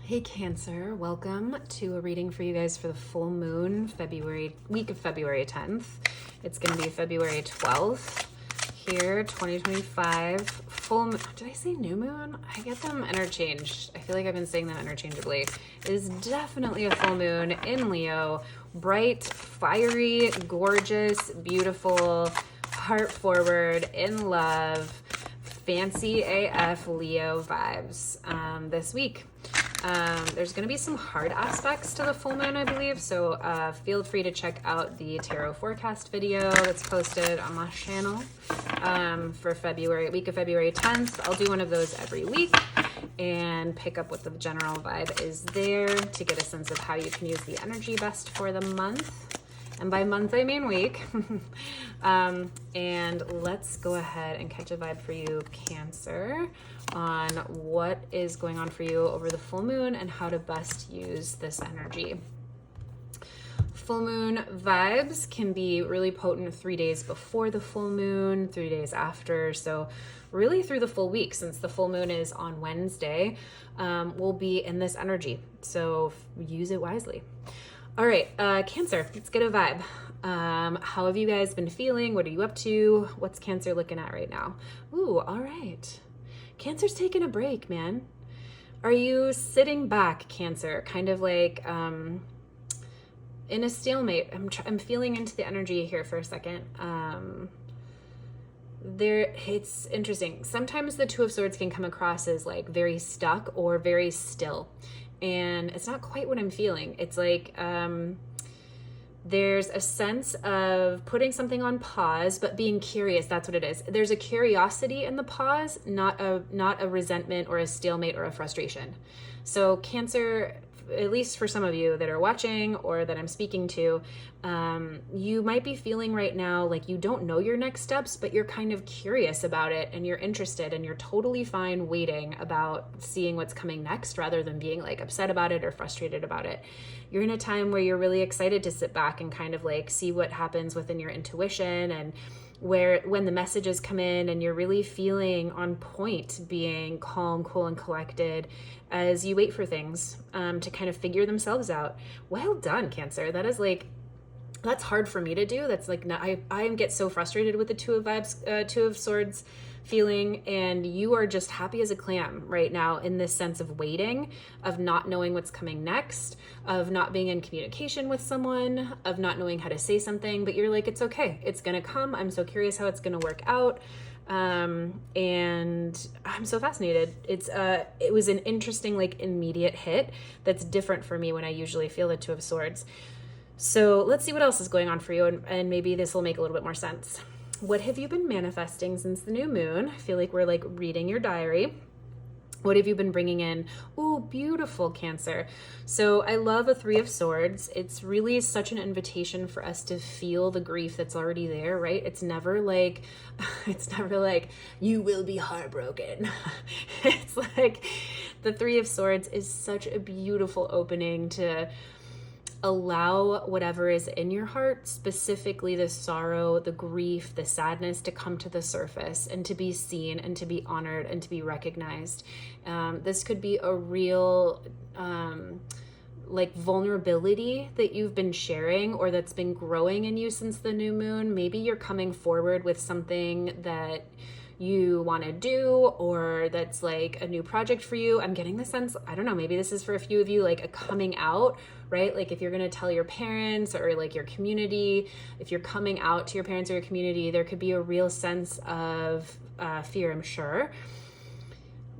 Hey Cancer, welcome to a reading for you guys for the full moon, week of February 10th. It's going to be February 12th here, 2025. Full moon. Did I say new moon? I get them interchanged. I feel like I've been saying them interchangeably. It is definitely a full moon in Leo. Bright, fiery, gorgeous, beautiful, heart forward, in love, fancy AF Leo vibes this week. There's going to be some hard aspects to the full moon, I believe, so feel free to check out the tarot forecast video that's posted on my channel for week of February 10th. I'll do one of those every week and pick up what the general vibe is there to get a sense of how you can use the energy best for the month. And by month, I mean week. And let's go ahead and catch a vibe for you, Cancer, on what is going on for you over the full moon and how to best use this energy. Full moon vibes can be really potent 3 days before the full moon, 3 days after. So really through the full week, since the full moon is on Wednesday, we'll be in this energy. So use it wisely. All right, Cancer, let's get a vibe. How have you guys been feeling? What are you up to? What's Cancer looking at right now? Ooh, all right. Cancer's taking a break, man. Are you sitting back, Cancer? Kind of like in a stalemate. I'm feeling into the energy here for a second. It's interesting. Sometimes the Two of Swords can come across as like very stuck or very still. And it's not quite what I'm feeling. It's like there's a sense of putting something on pause, but being curious. That's what it is. There's a curiosity in the pause, not a resentment or a stalemate or a frustration. So Cancer, at least for some of you that are watching or that I'm speaking to, you might be feeling right now like you don't know your next steps, but you're kind of curious about it and you're interested and you're totally fine waiting about seeing what's coming next rather than being like upset about it or frustrated about it. You're in a time where you're really excited to sit back and kind of like see what happens within your intuition and when the messages come in, and you're really feeling on point, being calm, cool, and collected as you wait for things to kind of figure themselves out. Well done, Cancer. That's hard for me to do. That's like, I get so frustrated with the Two of Swords feeling, and you are just happy as a clam right now in this sense of waiting, of not knowing what's coming next, of not being in communication with someone, of not knowing how to say something, but you're like, it's okay. It's going to come. I'm so curious how it's going to work out. And I'm so fascinated. It was an interesting, like immediate hit that's different for me when I usually feel the Two of Swords. So let's see what else is going on for you, and maybe this will make a little bit more sense. What have you been manifesting since the new moon? I feel like we're like reading your diary. What have you been bringing in? Ooh, beautiful, Cancer. So I love a Three of Swords. It's really such an invitation for us to feel the grief that's already there, right? It's never like you will be heartbroken. It's like the Three of Swords is such a beautiful opening to allow whatever is in your heart, specifically the sorrow, the grief, the sadness, to come to the surface and to be seen and to be honored and to be recognized. This could be a real like vulnerability that you've been sharing or that's been growing in you since the new moon. Maybe you're coming forward with something that you want to do, or that's like a new project for you. I'm getting the sense, I don't know, maybe this is for a few of you, like a coming out, right? Like if you're going to tell your parents or like your community, if you're coming out to your parents or your community, there could be a real sense of fear, I'm sure.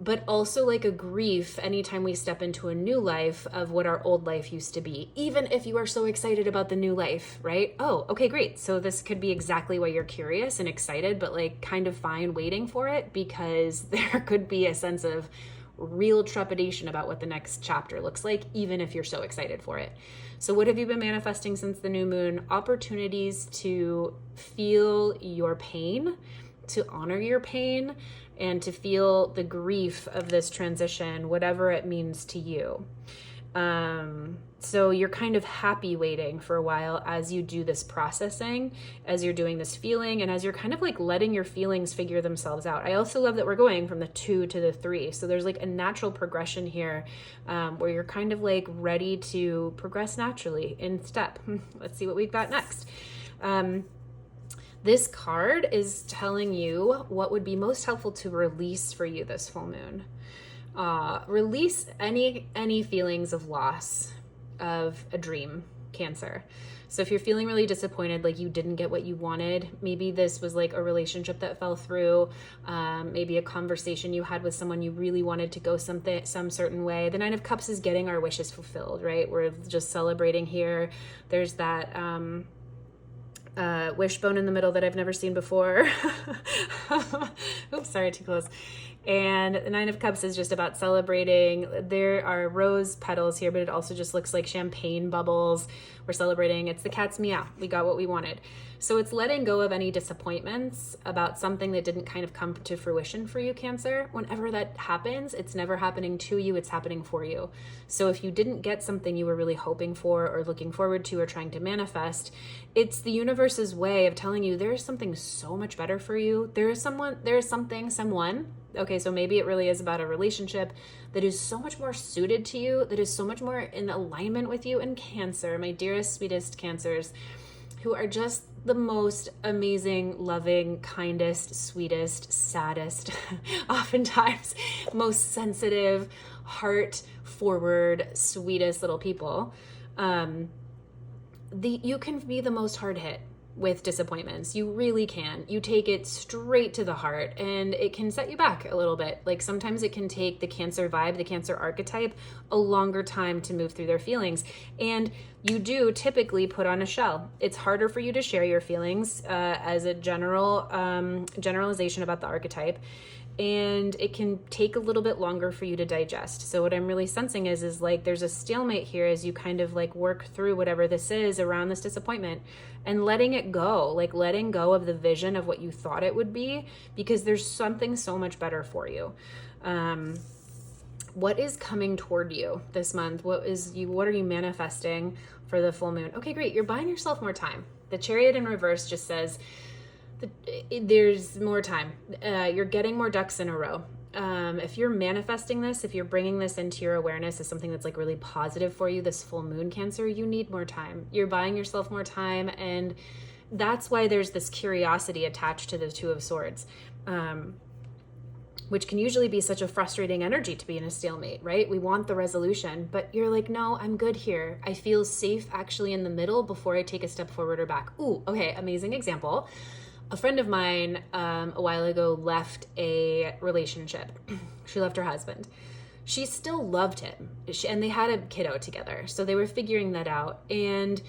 But also like a grief anytime we step into a new life of what our old life used to be, even if you are so excited about the new life, right? Oh, okay, great. So this could be exactly why you're curious and excited, but like kind of fine waiting for it, because there could be a sense of real trepidation about what the next chapter looks like, even if you're so excited for it. So what have you been manifesting since the new moon? Opportunities to feel your pain, to honor your pain, and to feel the grief of this transition, whatever it means to you. So you're kind of happy waiting for a while as you do this processing, as you're doing this feeling, and as you're kind of like letting your feelings figure themselves out. I also love that we're going from the 2 to the 3. So there's like a natural progression here, where you're kind of like ready to progress naturally in step. Let's see what we've got next. This card is telling you what would be most helpful to release for you this full moon. Release any feelings of loss of a dream, Cancer. So if you're feeling really disappointed, like you didn't get what you wanted, maybe this was like a relationship that fell through, maybe a conversation you had with someone you really wanted to go some certain way. The Nine of Cups is getting our wishes fulfilled, right? We're just celebrating here. There's that wishbone in the middle that I've never seen before. Oops, sorry, too close. And the Nine of Cups is just about celebrating. There are rose petals here, but it also just looks like champagne bubbles. We're celebrating. It's the cat's meow. We got what we wanted. So it's letting go of any disappointments about something that didn't kind of come to fruition for you, Cancer. Whenever that happens, it's never happening to you, it's happening for you. So if you didn't get something you were really hoping for or looking forward to or trying to manifest, it's the universe's way of telling you there is something so much better for you. There is someone. Okay, so maybe it really is about a relationship that is so much more suited to you, that is so much more in alignment with you. And Cancer, my dearest, sweetest Cancers, who are just the most amazing, loving, kindest, sweetest, saddest, oftentimes most sensitive, heart forward, sweetest little people. You can be the most hard hit with disappointments. You really can. You take it straight to the heart, and it can set you back a little bit. Like sometimes it can take the Cancer vibe, the Cancer archetype, a longer time to move through their feelings. And you do typically put on a shell. It's harder for you to share your feelings as a generalization about the archetype. And it can take a little bit longer for you to digest. So what I'm really sensing is like there's a stalemate here as you kind of like work through whatever this is around this disappointment and letting it go, like letting go of the vision of what you thought it would be, because there's something so much better for you. What is coming toward you this month? What are you manifesting for the full moon? Okay, great. You're buying yourself more time. The Chariot in reverse just says, there's more time. You're getting more ducks in a row. If you're manifesting this, if you're bringing this into your awareness as something that's like really positive for you, this full moon, Cancer, you need more time. You're buying yourself more time. And that's why there's this curiosity attached to the Two of Swords, which can usually be such a frustrating energy to be in a stalemate, right? We want the resolution, but you're like, no, I'm good here. I feel safe actually in the middle before I take a step forward or back. Ooh, okay, amazing example. A friend of mine a while ago left a relationship. She left her husband. She still loved him, and they had a kiddo together. So they were figuring that out. And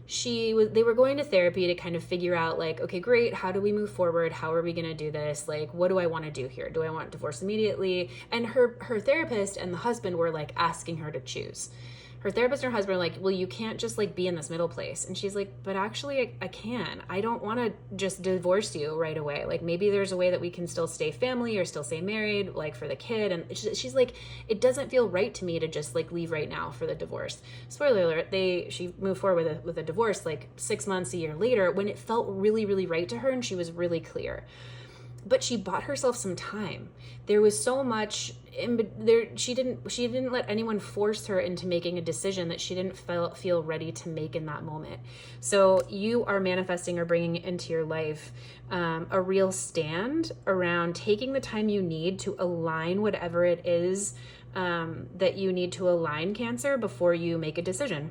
they were going to therapy to kind of figure out like, okay, great. How do we move forward? How are we going to do this? Like, what do I want to do here? Do I want divorce immediately? And her therapist and the husband were like asking her to choose. Her therapist and her husband are like, well, you can't just like be in this middle place. And she's like, but actually I can. I don't want to just divorce you right away. Like maybe there's a way that we can still stay family or still stay married, like for the kid. And she's like, it doesn't feel right to me to just like leave right now for the divorce. Spoiler alert, she moved forward with a divorce like 6 months, a year later, when it felt really, really right to her and she was really clear. But she bought herself some time. There was so much there. She didn't let anyone force her into making a decision that she didn't feel ready to make in that moment. So you are manifesting or bringing into your life a real stand around taking the time you need to align whatever it is that you need to align, Cancer, before you make a decision.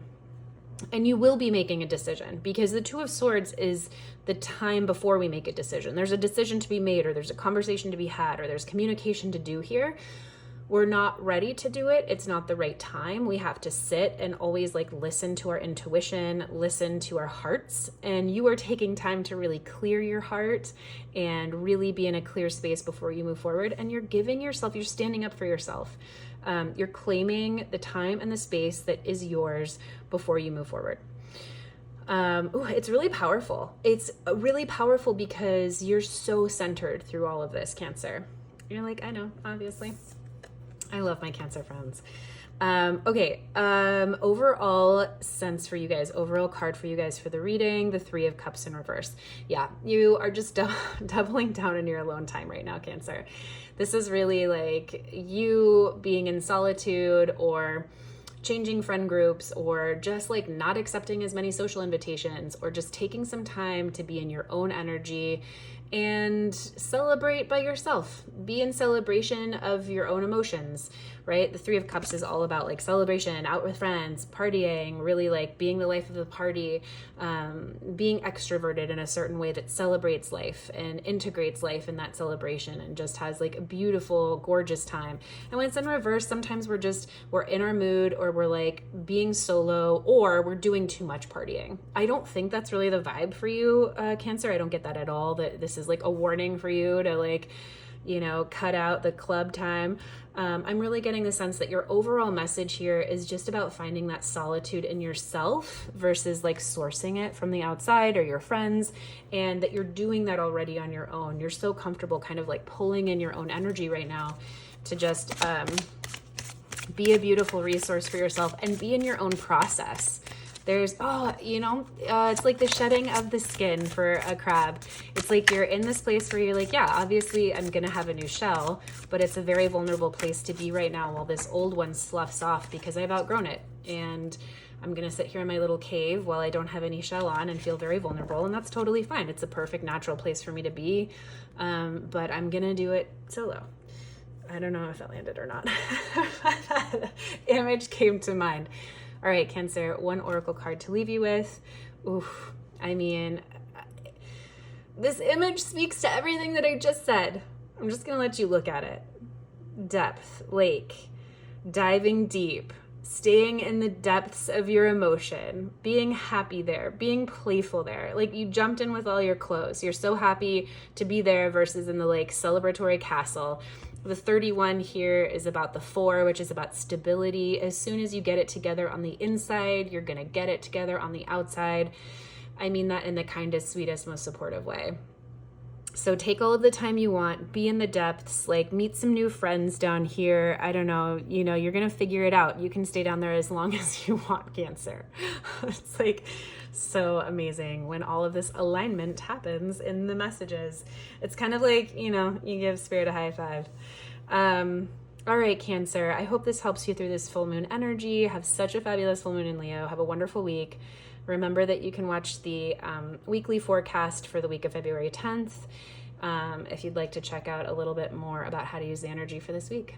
And you will be making a decision, because the Two of Swords is the time before we make a decision. There's a decision to be made, or there's a conversation to be had, or there's communication to do here. We're not ready to do it. It's not the right time. We have to sit and always like listen to our intuition, listen to our hearts. And you are taking time to really clear your heart and really be in a clear space before you move forward. And you're standing up for yourself. You're claiming the time and the space that is yours before you move forward. It's really powerful. It's really powerful because you're so centered through all of this, Cancer. You're like, I know, obviously. I love my Cancer friends. Okay. Overall sense for you guys, overall card for you guys for the reading, the Three of Cups in reverse. Yeah, you are just doubling down in your alone time right now, Cancer. This is really like you being in solitude or changing friend groups or just like not accepting as many social invitations or just taking some time to be in your own energy and celebrate by yourself. Be in celebration of your own emotions, right? The Three of Cups is all about like celebration, out with friends, partying, really like being the life of the party, being extroverted in a certain way that celebrates life and integrates life in that celebration and just has like a beautiful, gorgeous time. And when it's in reverse, sometimes we're in our mood or we're like being solo or we're doing too much partying. I don't think that's really the vibe for you, Cancer. I don't get that at all, that this is like a warning for you to like, cut out the club time. I'm really getting the sense that your overall message here is just about finding that solitude in yourself versus like sourcing it from the outside or your friends, and that you're doing that already on your own. You're so comfortable kind of like pulling in your own energy right now to just be a beautiful resource for yourself and be in your own process. There's, it's like the shedding of the skin for a crab. It's like you're in this place where you're like, yeah, obviously I'm going to have a new shell, but it's a very vulnerable place to be right now while this old one sloughs off because I've outgrown it. And I'm going to sit here in my little cave while I don't have any shell on and feel very vulnerable. And that's totally fine. It's a perfect natural place for me to be. But I'm going to do it solo. I don't know if that landed or not. That image came to mind. All right, Cancer, one oracle card to leave you with. Oof, I mean, this image speaks to everything that I just said. I'm just going to let you look at it. Depth, lake, diving deep, staying in the depths of your emotion, being happy there, being playful there. Like you jumped in with all your clothes. You're so happy to be there versus in the like celebratory castle. The 31 here is about the 4, which is about stability. As soon as you get it together on the inside, you're going to get it together on the outside. I mean that in the kindest, sweetest, most supportive way. So take all of the time you want, be in the depths, like meet some new friends down here. I don't know, you're going to figure it out. You can stay down there as long as you want, Cancer. It's like so amazing when all of this alignment happens in the messages. It's kind of like, you give Spirit a high five. All right, Cancer, I hope this helps you through this full moon energy. Have such a fabulous full moon in Leo. Have a wonderful week. Remember that you can watch the weekly forecast for the week of February 10th if you'd like to check out a little bit more about how to use the energy for this week.